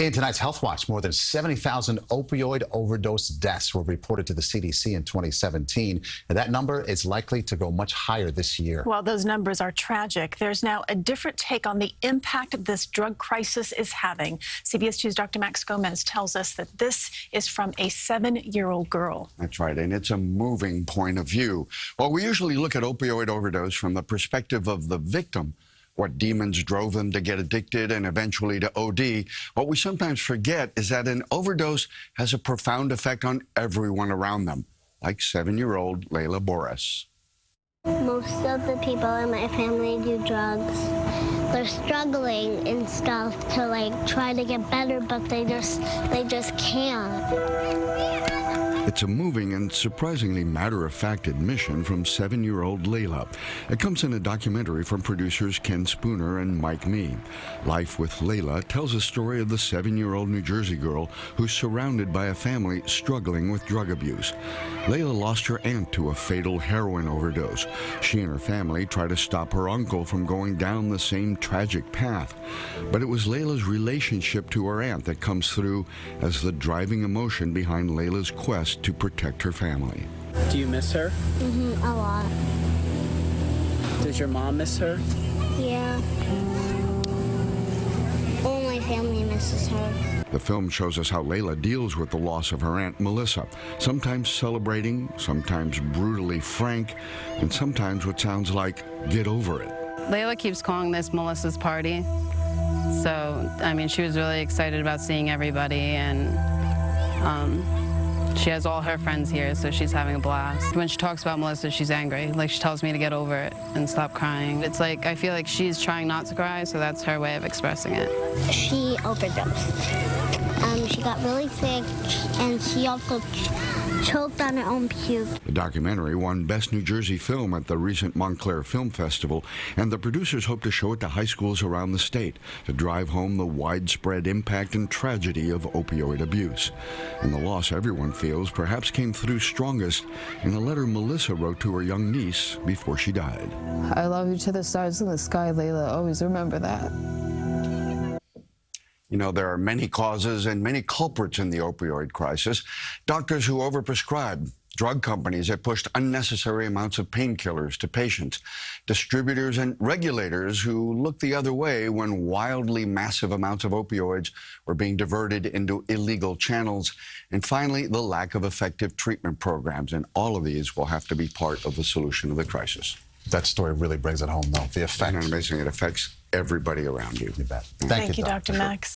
In tonight's Health Watch, more than 70,000 opioid overdose deaths were reported to the CDC in 2017, and that number is likely to go much higher this year. While those numbers are tragic, there's now a different take on the impact this drug crisis is having. CBS 2's Dr. Max Gomez tells us that this is from a 7-year-old girl. That's right, and it's a moving point of view. Well, we usually look at opioid overdose from the perspective of the victim, what demons drove them to get addicted and eventually to OD. What we sometimes forget is that an overdose has a profound effect on everyone around them, like 7-year-old Leila Boris. Most of the people in my family do drugs. They're struggling and stuff to try to get better, but they just can't. It's a moving and surprisingly matter-of-fact admission from 7-year-old Leila. It comes in a documentary from producers Ken Spooner and Mike Mee. Life with Leila tells a story of the 7-year-old New Jersey girl who's surrounded by a family struggling with drug abuse. Leila lost her aunt to a fatal heroin overdose. She and her family try to stop her uncle from going down the same tragic path. But it was Leila's relationship to her aunt that comes through as the driving emotion behind Leila's quest to protect her family. Do you miss her? A lot. Does your mom miss her? Yeah. All my family misses her. The film shows us how Leila deals with the loss of her aunt Melissa, sometimes celebrating, sometimes brutally frank, and sometimes what sounds like, get over it. Leila keeps calling this Melissa's party. So, I mean, she was really excited about seeing everybody, and she has all her friends here, so she's having a blast. When she talks about Melissa, she's angry. Like, she tells me to get over it and stop crying. It's like, I feel like she's trying not to cry, so that's her way of expressing it. She overdosed. She got really sick, and she also choked on her own puke. The documentary won Best New Jersey Film at the recent Montclair Film Festival, and the producers hope to show it to high schools around the state to drive home the widespread impact and tragedy of opioid abuse. And the loss everyone feels perhaps came through strongest in a letter Melissa wrote to her young niece before she died. I love you to the stars in the sky, Leila. Always remember that. You know, there are many causes and many culprits in the opioid crisis. Doctors who overprescribe, drug companies that pushed unnecessary amounts of painkillers to patients, distributors and regulators who looked the other way when wildly massive amounts of opioids were being diverted into illegal channels, and finally, the lack of effective treatment programs. And all of these will have to be part of the solution to the crisis. That story really brings it home, though. The effect. And amazing, it affects everybody around you. You bet. Thank you, Dr. Max.